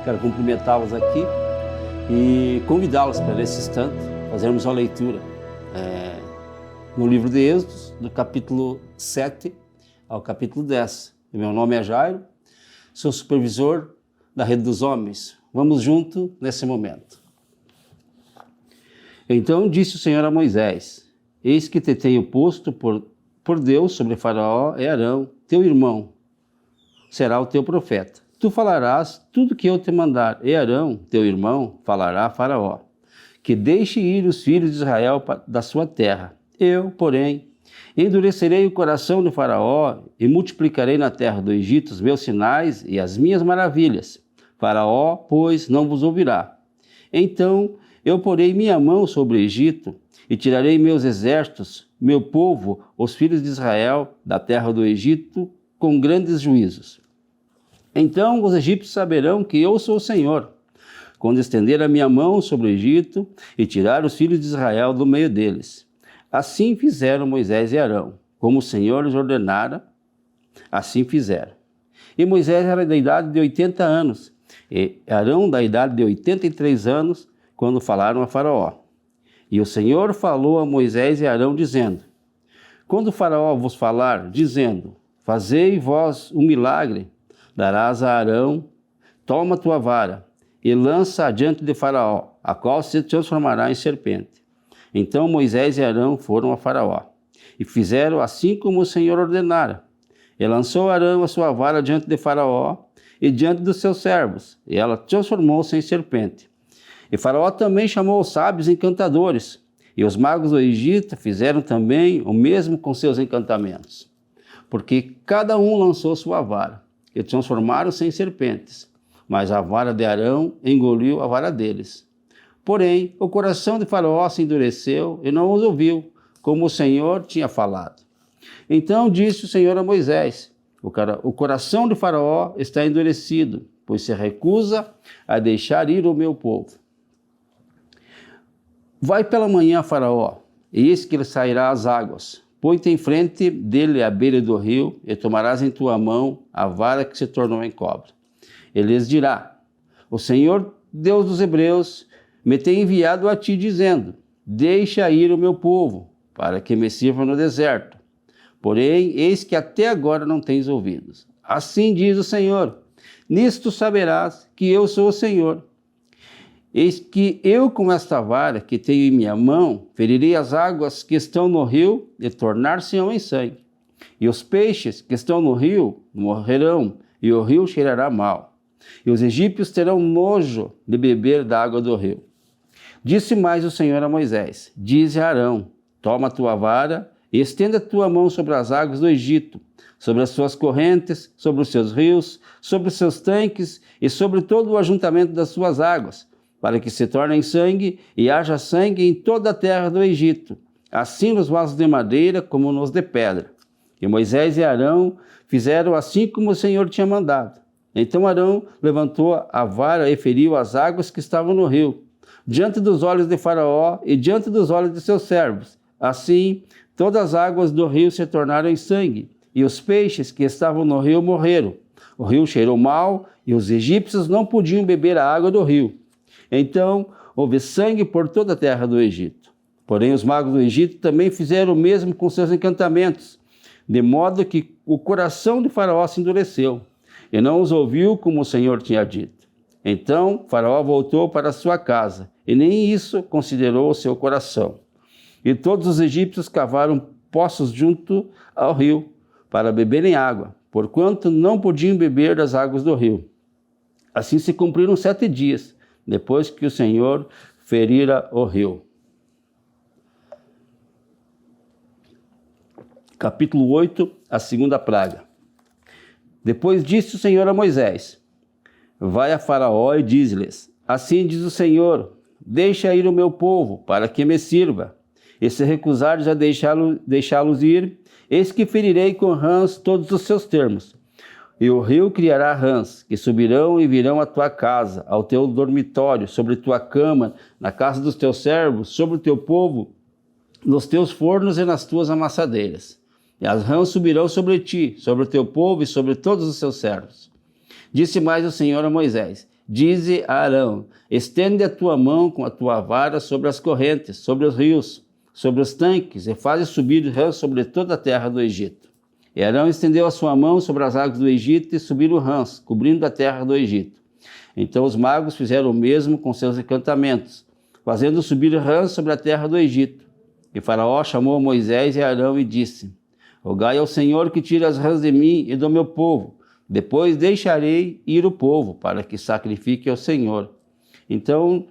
Quero cumprimentá-los aqui e convidá-los para, nesse instante, fazermos uma leitura no livro de Êxodos, do capítulo 7 ao capítulo 10. Meu nome é Jairo, sou supervisor da Rede dos Homens. Vamos junto nesse momento. Então disse o Senhor a Moisés: eis que te tenho posto por Deus sobre Faraó e Arão, teu irmão, será o teu profeta. Tu falarás tudo que eu te mandar, e Arão, teu irmão, falará a Faraó, que deixe ir os filhos de Israel da sua terra. Eu, porém, endurecerei o coração de Faraó e multiplicarei na terra do Egito os meus sinais e as minhas maravilhas. Faraó, pois, não vos ouvirá. Então eu porei minha mão sobre o Egito e tirarei meus exércitos, meu povo, os filhos de Israel, da terra do Egito, com grandes juízos. Então os egípcios saberão que eu sou o Senhor, quando estender a minha mão sobre o Egito e tirar os filhos de Israel do meio deles. Assim fizeram Moisés e Arão, como o Senhor lhes ordenara, assim fizeram. E Moisés era da idade de 80 anos, e Arão da idade de 83 anos, quando falaram a Faraó. E o Senhor falou a Moisés e Arão, dizendo: quando o Faraó vos falar, dizendo: fazei vós um milagre, darás a Arão: toma tua vara e lança adiante de Faraó, a qual se transformará em serpente. Então Moisés e Arão foram a Faraó, e fizeram assim como o Senhor ordenara. E lançou Arão a sua vara diante de Faraó e diante dos seus servos, e ela transformou-se em serpente. E Faraó também chamou os sábios encantadores, e os magos do Egito fizeram também o mesmo com seus encantamentos, porque cada um lançou sua vara, e transformaram-se em serpentes, mas a vara de Arão engoliu a vara deles. Porém, o coração de Faraó se endureceu e não os ouviu, como o Senhor tinha falado. Então disse o Senhor a Moisés: o coração de Faraó está endurecido, pois se recusa a deixar ir o meu povo. Vai pela manhã, Faraó, e eis que ele sairá às águas. Põe-te em frente dele à beira do rio, e tomarás em tua mão a vara que se tornou em cobra. Ele lhes dirá: o Senhor, Deus dos Hebreus, me tem enviado a ti, dizendo: deixa ir o meu povo, para que me sirva no deserto. Porém, eis que até agora não tens ouvidos. Assim diz o Senhor: nisto saberás que eu sou o Senhor. Eis que eu, com esta vara que tenho em minha mão, ferirei as águas que estão no rio e tornar-se-ão em sangue. E os peixes que estão no rio morrerão, e o rio cheirará mal. E os egípcios terão nojo de beber da água do rio. Disse mais o Senhor a Moisés: dize a Arão: toma a tua vara e estenda a tua mão sobre as águas do Egito, sobre as suas correntes, sobre os seus rios, sobre os seus tanques e sobre todo o ajuntamento das suas águas, para que se tornem sangue e haja sangue em toda a terra do Egito, assim nos vasos de madeira como nos de pedra. E Moisés e Arão fizeram assim como o Senhor tinha mandado. Então Arão levantou a vara e feriu as águas que estavam no rio, diante dos olhos de Faraó e diante dos olhos de seus servos. Assim, todas as águas do rio se tornaram em sangue, e os peixes que estavam no rio morreram. O rio cheirou mal, e os egípcios não podiam beber a água do rio. Então houve sangue por toda a terra do Egito. Porém, os magos do Egito também fizeram o mesmo com seus encantamentos, de modo que o coração de Faraó se endureceu, e não os ouviu como o Senhor tinha dito. Então Faraó voltou para a sua casa, e nem isso considerou o seu coração. E todos os egípcios cavaram poços junto ao rio, para beberem água, porquanto não podiam beber das águas do rio. Assim se cumpriram 7 dias, depois que o Senhor ferira o rio. Capítulo 8, a segunda praga. Depois disse o Senhor a Moisés: vai a Faraó e diz-lhes: assim diz o Senhor, deixa ir o meu povo, para que me sirva. E se recusares a deixá-los ir, eis que ferirei com rãs todos os seus termos. E o rio criará rãs, que subirão e virão à tua casa, ao teu dormitório, sobre tua cama, na casa dos teus servos, sobre o teu povo, nos teus fornos e nas tuas amassadeiras. E as rãs subirão sobre ti, sobre o teu povo e sobre todos os seus servos. Disse mais o Senhor a Moisés: dize a Arão: estende a tua mão com a tua vara sobre as correntes, sobre os rios, sobre os tanques, e faze subir rãs sobre toda a terra do Egito. E Arão estendeu a sua mão sobre as águas do Egito, e subiram rãs, cobrindo a terra do Egito. Então os magos fizeram o mesmo com seus encantamentos, fazendo subir rãs sobre a terra do Egito. E Faraó chamou Moisés e Arão e disse: rogai ao Senhor que tire as rãs de mim e do meu povo. Depois deixarei ir o povo, para que sacrifique ao Senhor. Então,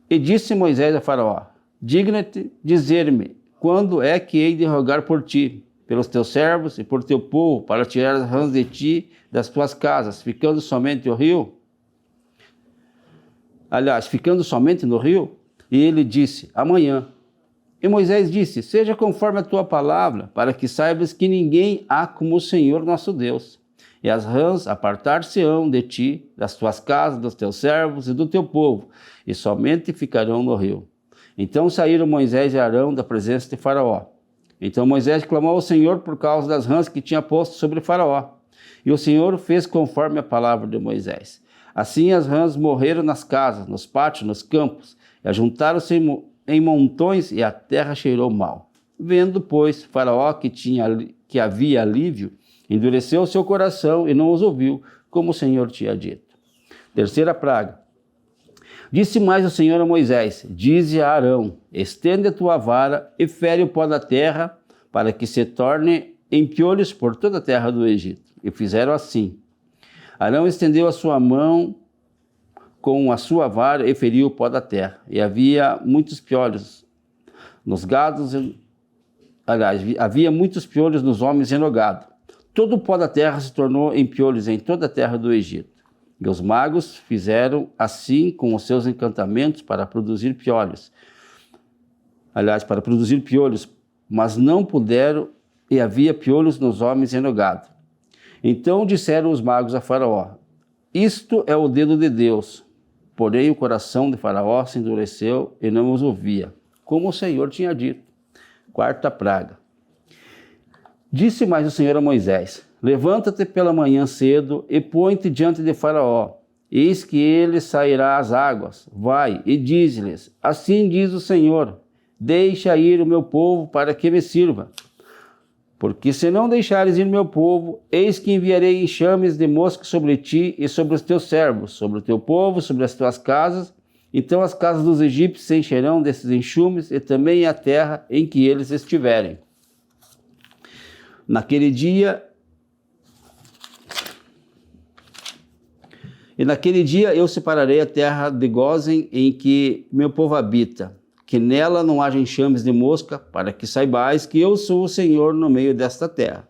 e disse Moisés a Faraó: digna-te dizer-me, quando é que hei de rogar por ti, pelos teus servos e por teu povo, para tirar as rãs de ti das tuas casas, ficando somente o rio? Aliás, ficando somente no rio? E ele disse: amanhã. E Moisés disse: seja conforme a tua palavra, para que saibas que ninguém há como o Senhor nosso Deus. E as rãs apartar-se-ão de ti, das tuas casas, dos teus servos e do teu povo, e somente ficarão no rio. Então saíram Moisés e Arão da presença de Faraó. Então Moisés clamou ao Senhor por causa das rãs que tinha posto sobre Faraó. E o Senhor fez conforme a palavra de Moisés. Assim as rãs morreram nas casas, nos pátios, nos campos, e ajuntaram-se em montões, e a terra cheirou mal. Vendo, pois, Faraó que havia alívio, endureceu o seu coração e não os ouviu, como o Senhor tinha dito. Terceira praga. Disse mais o Senhor a Moisés: dize a Arão: estende a tua vara e fere o pó da terra, para que se torne em piolhos por toda a terra do Egito. E fizeram assim. Arão estendeu a sua mão com a sua vara e feriu o pó da terra. E havia muitos piolhos nos gados, havia muitos piolhos nos homens e no gado. Todo o pó da terra se tornou em piolhos em toda a terra do Egito. E os magos fizeram assim com os seus encantamentos para produzir piolhos. Mas não puderam, e havia piolhos nos homens e no gado. Então disseram os magos a Faraó: isto é o dedo de Deus. Porém o coração de Faraó se endureceu e não os ouvia, como o Senhor tinha dito. Quarta praga. Disse mais o Senhor a Moisés: levanta-te pela manhã cedo e põe-te diante de Faraó. Eis que ele sairá às águas. Vai e dize-lhes: assim diz o Senhor: deixa ir o meu povo para que me sirva. Porque se não deixares ir meu povo, eis que enviarei enxames de mosca sobre ti e sobre os teus servos, sobre o teu povo, sobre as tuas casas. Então as casas dos egípcios se encherão desses enxumes, e também a terra em que eles estiverem. Naquele dia eu separarei a terra de Gósen em que meu povo habita, que nela não haja enxames de mosca, para que saibais que eu sou o Senhor no meio desta terra.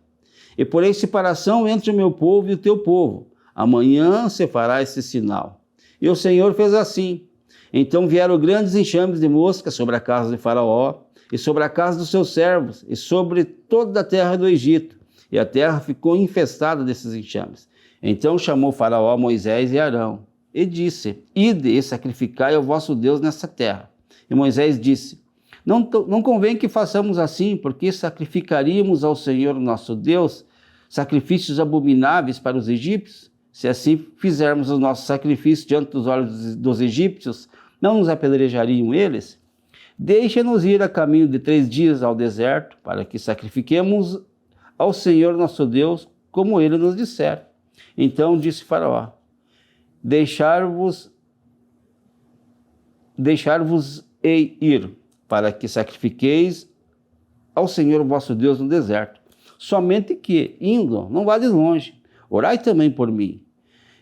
E porei separação entre o meu povo e o teu povo. Amanhã se fará esse sinal. E o Senhor fez assim. Então vieram grandes enxames de mosca sobre a casa de Faraó, e sobre a casa dos seus servos, e sobre toda a terra do Egito. E a terra ficou infestada desses enxames. Então chamou Faraó Moisés e Arão, e disse: ide e sacrificai ao vosso Deus nessa terra. E Moisés disse: não convém que façamos assim, porque sacrificaríamos ao Senhor nosso Deus sacrifícios abomináveis para os egípcios? Se assim fizermos os nossos sacrifícios diante dos olhos dos egípcios, não nos apedrejariam eles? Deixa-nos ir a caminho de 3 dias ao deserto, para que sacrifiquemos ao Senhor nosso Deus, como ele nos disser. Então disse Faraó: deixar-vos-ei ir, para que sacrifiqueis ao Senhor vosso Deus no deserto. Somente que, indo, não vades longe, orai também por mim.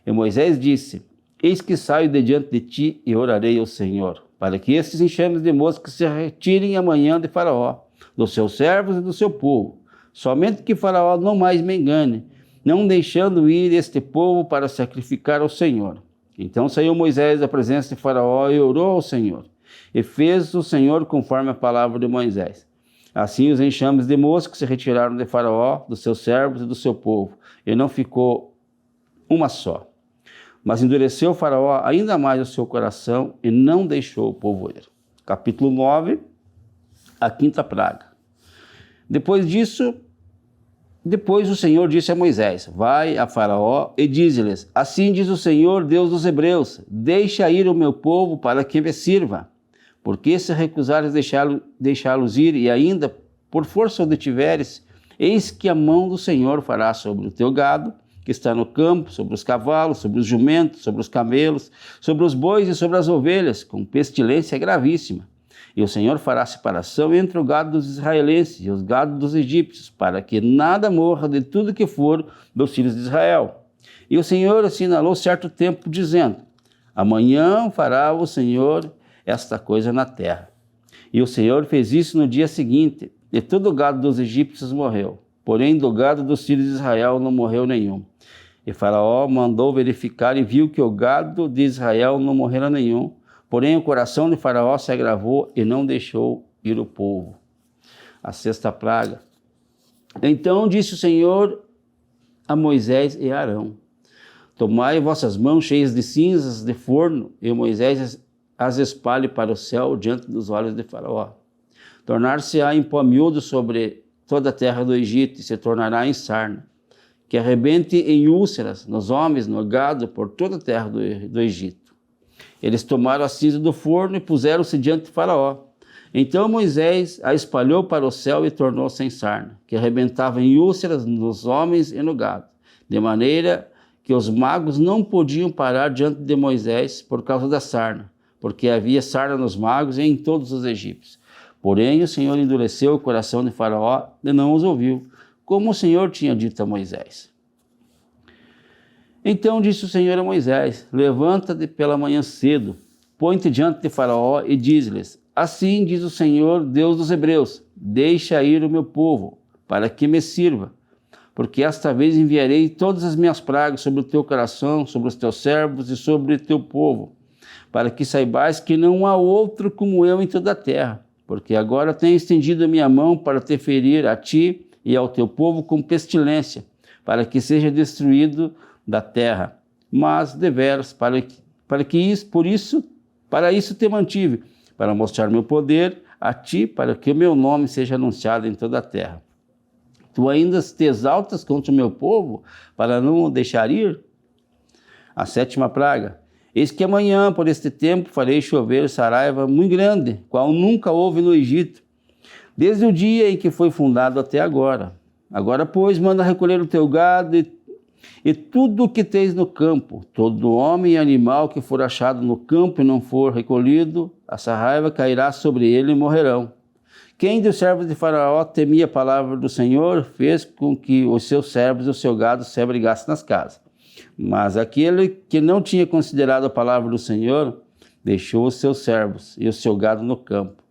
E Moisés disse: eis que saio de diante de ti e orarei ao Senhor, para que esses enxames de mosca se retirem amanhã de Faraó, dos seus servos e do seu povo. Somente que Faraó não mais me engane, não deixando ir este povo para sacrificar ao Senhor. Então saiu Moisés da presença de Faraó e orou ao Senhor. E fez o Senhor conforme a palavra de Moisés. Assim os enxames de mosca se retiraram de Faraó, dos seus servos e do seu povo, e não ficou uma só. Mas endureceu Faraó ainda mais o seu coração e não deixou o povo ir. Capítulo 9, a quinta praga. Depois disso, Depois o Senhor disse a Moisés: vai a Faraó e dize-lhes: assim diz o Senhor, Deus dos Hebreus: deixa ir o meu povo para que me sirva. Porque se recusares deixá-los ir e ainda por força o detiveres, eis que a mão do Senhor fará sobre o teu gado, que está no campo, sobre os cavalos, sobre os jumentos, sobre os camelos, sobre os bois e sobre as ovelhas, com pestilência gravíssima. E o Senhor fará separação entre o gado dos israelenses e os gados dos egípcios, para que nada morra de tudo que for dos filhos de Israel. E o Senhor assinalou certo tempo, dizendo: amanhã fará o Senhor esta coisa na terra. E o Senhor fez isso no dia seguinte, e todo o gado dos egípcios morreu. Porém, do gado dos filhos de Israel não morreu nenhum. E Faraó mandou verificar e viu que o gado de Israel não morrera nenhum. Porém, o coração de Faraó se agravou e não deixou ir o povo. A sexta praga. Então disse o Senhor a Moisés e a Arão: tomai vossas mãos cheias de cinzas de forno, e Moisés as espalhe para o céu diante dos olhos de Faraó. Tornar-se-á em pó miúdo sobre toda a terra do Egito, e se tornará em sarna, que arrebente em úlceras nos homens, no gado, por toda a terra do Egito. Eles tomaram a cinza do forno e puseram-se diante de Faraó. Então Moisés a espalhou para o céu e tornou-se em sarna, que arrebentava em úlceras nos homens e no gado, de maneira que os magos não podiam parar diante de Moisés por causa da sarna, porque havia sarna nos magos e em todos os egípcios. Porém o Senhor endureceu o coração de Faraó e não os ouviu, como o Senhor tinha dito a Moisés. Então disse o Senhor a Moisés: levanta-te pela manhã cedo, põe-te diante de Faraó e diz-lhes: assim diz o Senhor, Deus dos Hebreus: deixa ir o meu povo, para que me sirva. Porque esta vez enviarei todas as minhas pragas sobre o teu coração, sobre os teus servos e sobre o teu povo, para que saibais que não há outro como eu em toda a terra. Porque agora tenho estendido a minha mão para te ferir a ti e ao teu povo com pestilência, para que seja destruído da terra. Mas deveras, para isso te mantive, para mostrar meu poder a ti, para que o meu nome seja anunciado em toda a terra. Tu ainda te exaltas contra o meu povo, para não o deixar ir? A sétima praga. Eis que amanhã, por este tempo, farei chover saraiva muito grande, qual nunca houve no Egito, desde o dia em que foi fundado até agora. Agora, pois, manda recolher o teu gado e tudo o que tens no campo, todo homem e animal que for achado no campo e não for recolhido, a saraiva cairá sobre ele e morrerão. Quem dos servos de Faraó temia a palavra do Senhor, fez com que os seus servos e o seu gado se abrigassem nas casas. Mas aquele que não tinha considerado a palavra do Senhor, deixou os seus servos e o seu gado no campo.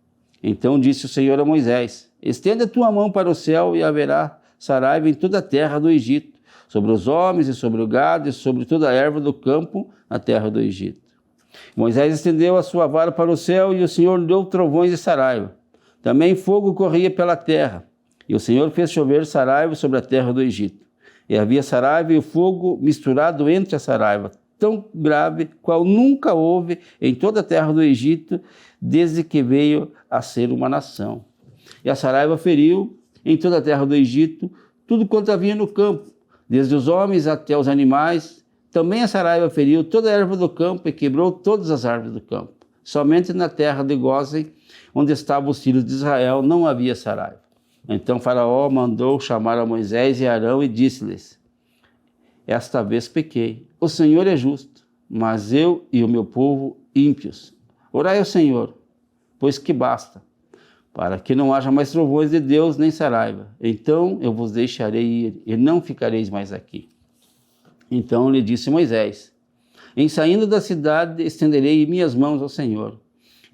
Então disse o Senhor a Moisés: estenda a tua mão para o céu e haverá saraiva em toda a terra do Egito, sobre os homens e sobre o gado e sobre toda a erva do campo na terra do Egito. Moisés estendeu a sua vara para o céu e o Senhor deu trovões e saraiva. Também fogo corria pela terra, e o Senhor fez chover saraiva sobre a terra do Egito. E havia saraiva e o fogo misturado entre a saraiva, tão grave qual nunca houve em toda a terra do Egito, desde que veio a ser uma nação. E a saraiva feriu em toda a terra do Egito tudo quanto havia no campo, desde os homens até os animais. Também a saraiva feriu toda a erva do campo e quebrou todas as árvores do campo. Somente na terra de Gósen, onde estavam os filhos de Israel, não havia saraiva. Então Faraó mandou chamar a Moisés e Arão e disse-lhes: esta vez pequei. O Senhor é justo, mas eu e o meu povo ímpios. Orai ao Senhor, pois que basta, para que não haja mais trovões de Deus nem saraiva. Então eu vos deixarei ir e não ficareis mais aqui. Então lhe disse Moisés: em saindo da cidade estenderei minhas mãos ao Senhor,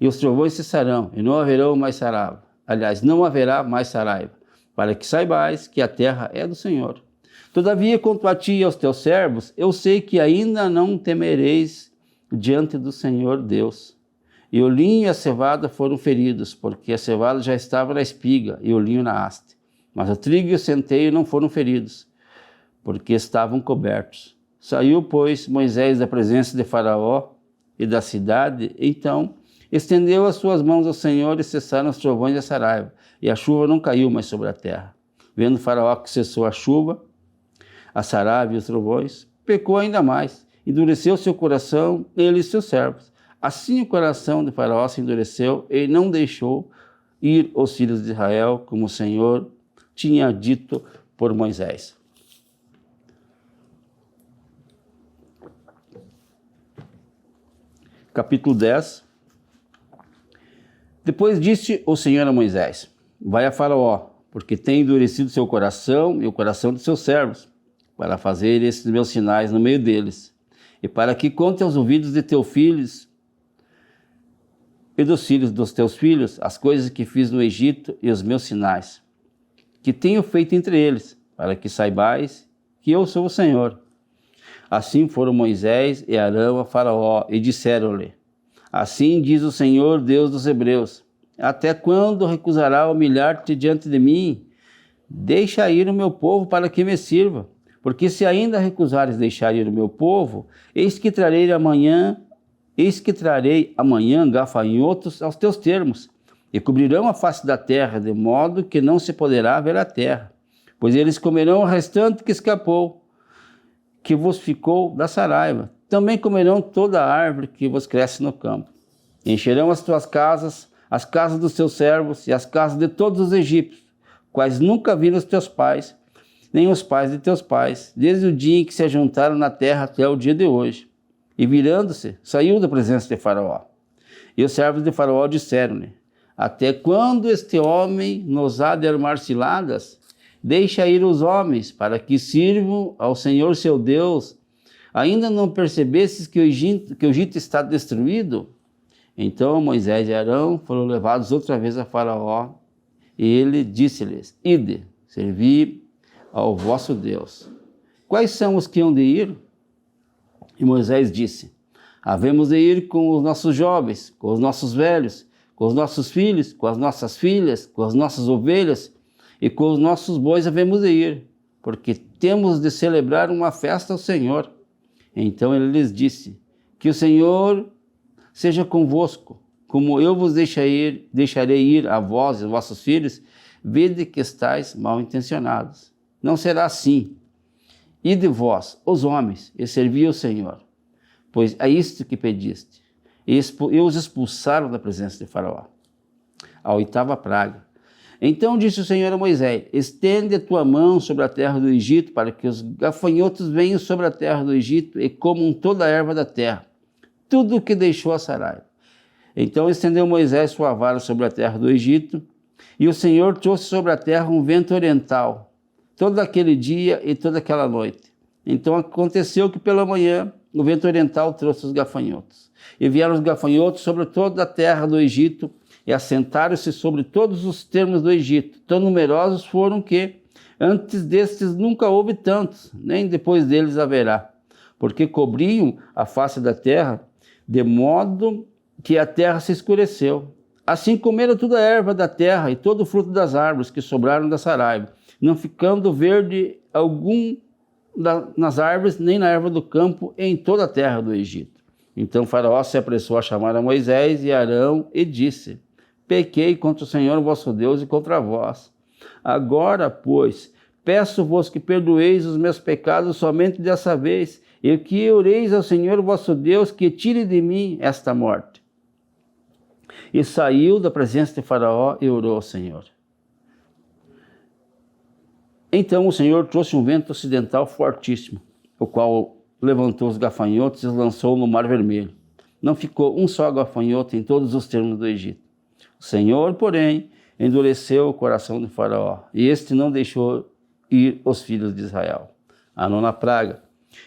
e os trovões cessarão, e não haverá mais saraiva. Aliás, não haverá mais saraiva, para que saibais que a terra é do Senhor. Todavia, quanto a ti e aos teus servos, eu sei que ainda não temereis diante do Senhor Deus. E o linho e a cevada foram feridos, porque a cevada já estava na espiga e o linho na haste. Mas o trigo e o centeio não foram feridos, porque estavam cobertos. Saiu, pois, Moisés da presença de Faraó e da cidade, então estendeu as suas mãos ao Senhor e cessaram os trovões e a saraiva, e a chuva não caiu mais sobre a terra. Vendo Faraó que cessou a chuva, a saraiva e os trovões, pecou ainda mais, endureceu seu coração, ele e seus servos. Assim o coração de Faraó se endureceu e não deixou ir os filhos de Israel, como o Senhor tinha dito por Moisés. Capítulo 10. Depois disse o Senhor a Moisés: vai a Faraó, porque tem endurecido seu coração e o coração de seus servos, para fazer esses meus sinais no meio deles, e para que conte aos ouvidos de teus filhos e dos filhos dos teus filhos as coisas que fiz no Egito e os meus sinais, que tenho feito entre eles, para que saibais que eu sou o Senhor. Assim foram Moisés e Arão a Faraó e disseram-lhe: assim diz o Senhor, Deus dos Hebreus: até quando recusará humilhar-te diante de mim? Deixa ir o meu povo para que me sirva. Porque se ainda recusares deixar ir o meu povo, eis que trarei amanhã gafanhotos aos teus termos, e cobrirão a face da terra, de modo que não se poderá ver a terra. Pois eles comerão o restante que escapou, que vos ficou da saraiva. Também comerão toda a árvore que vos cresce no campo. Encherão as tuas casas, as casas dos teus servos e as casas de todos os egípcios, quais nunca viram os teus pais, nem os pais de teus pais, desde o dia em que se ajuntaram na terra até o dia de hoje. E virando-se, saiu da presença de Faraó. E os servos de Faraó disseram-lhe: até quando este homem nos há de armar ciladas? Deixa ir os homens, para que sirvam ao Senhor seu Deus. Ainda não percebestes que o Egito está destruído? Então Moisés e Arão foram levados outra vez a Faraó, e ele disse-lhes: ide, servi ao vosso Deus. Quais são os que hão de ir? E Moisés disse: havemos de ir com os nossos jovens, com os nossos velhos, com os nossos filhos, com as nossas filhas, com as nossas ovelhas, e com os nossos bois havemos de ir, porque temos de celebrar uma festa ao Senhor. Então ele lhes disse: que o Senhor seja convosco, como eu vos deixarei ir a vós e aos vossos filhos, vede que estáis mal intencionados. Não será assim. Ide vós, os homens, e servi ao Senhor, pois é isto que pediste. E os expulsaram da presença de Faraó. A oitava praga. Então disse o Senhor a Moisés: estende a tua mão sobre a terra do Egito, para que os gafanhotos venham sobre a terra do Egito e comam toda a erva da terra, tudo o que deixou a saraiva. Então estendeu Moisés sua vara sobre a terra do Egito, e o Senhor trouxe sobre a terra um vento oriental, todo aquele dia e toda aquela noite. Então aconteceu que pela manhã o vento oriental trouxe os gafanhotos. E vieram os gafanhotos sobre toda a terra do Egito, e assentaram-se sobre todos os termos do Egito. Tão numerosos foram que, antes destes nunca houve tantos, nem depois deles haverá, porque cobriam a face da terra, de modo que a terra se escureceu. Assim comeram toda a erva da terra e todo o fruto das árvores que sobraram da saraiva, não ficando verde algum nas árvores, nem na erva do campo, em toda a terra do Egito. Então Faraó se apressou a chamar a Moisés e Arão e disse: pequei contra o Senhor vosso Deus e contra vós. Agora, pois, peço-vos que perdoeis os meus pecados somente dessa vez, e que oreis ao Senhor vosso Deus que tire de mim esta morte. E saiu da presença de Faraó e orou ao Senhor. Então o Senhor trouxe um vento ocidental fortíssimo, o qual levantou os gafanhotos e os lançou no Mar Vermelho. Não ficou um só gafanhoto em todos os termos do Egito. O Senhor, porém, endureceu o coração de Faraó, e este não deixou ir os filhos de Israel. A nona praga.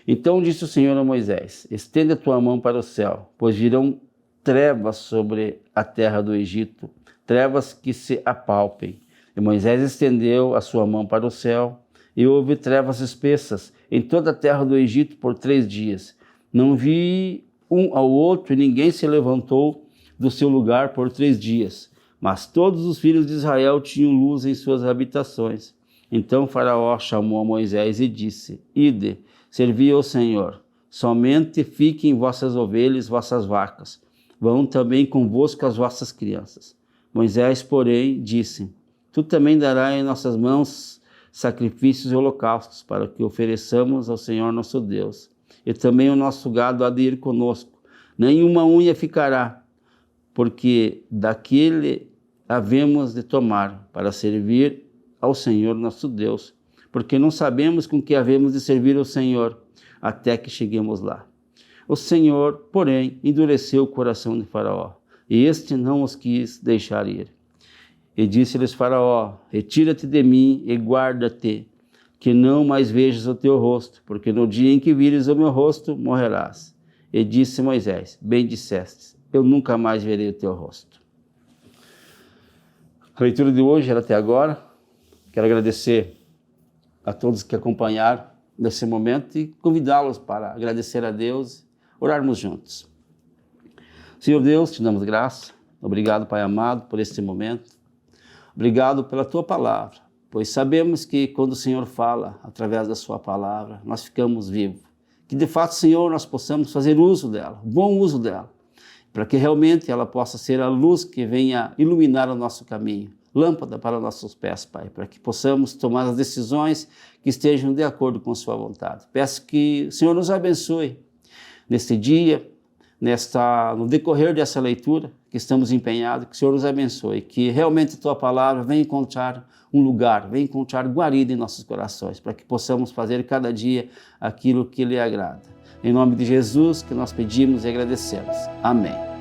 Então disse o Senhor a Moisés: estende a tua mão para o céu, pois virão trevas sobre a terra do Egito, trevas que se apalpem. E Moisés estendeu a sua mão para o céu, e houve trevas espessas em toda a terra do Egito por 3 dias. Não vi um ao outro, e ninguém se levantou do seu lugar por 3 dias. Mas todos os filhos de Israel tinham luz em suas habitações. Então Faraó chamou a Moisés e disse: ide, servi ao Senhor. Somente fiquem vossas ovelhas, vossas vacas. Vão também convosco as vossas crianças. Moisés, porém, disse: tu também darás em nossas mãos sacrifícios e holocaustos, para que ofereçamos ao Senhor nosso Deus. E também o nosso gado há de ir conosco. Nenhuma unha ficará, porque daquele havemos de tomar, para servir ao Senhor nosso Deus, porque não sabemos com que havemos de servir ao Senhor, até que cheguemos lá. O Senhor, porém, endureceu o coração de Faraó, e este não os quis deixar ir. E disse-lhes Faraó: retira-te de mim e guarda-te, que não mais vejas o teu rosto, porque no dia em que vires o meu rosto, morrerás. E disse Moisés: bem dissestes, eu nunca mais verei o teu rosto. A leitura de hoje era até agora. Quero agradecer a todos que acompanharam nesse momento e convidá-los para agradecer a Deus, orarmos juntos. Senhor Deus, te damos graça. Obrigado, Pai amado, por este momento. Obrigado pela tua palavra, pois sabemos que quando o Senhor fala através da sua palavra, nós ficamos vivos. Que de fato, Senhor, nós possamos fazer uso dela, bom uso dela, para que realmente ela possa ser a luz que venha iluminar o nosso caminho, lâmpada para nossos pés, Pai, para que possamos tomar as decisões que estejam de acordo com sua vontade. Peço que o Senhor nos abençoe neste dia, no decorrer dessa leitura que estamos empenhados, que o Senhor nos abençoe, que realmente a tua palavra venha encontrar um lugar, venha encontrar guarida em nossos corações, para que possamos fazer cada dia aquilo que lhe agrada. Em nome de Jesus que nós pedimos e agradecemos. Amém.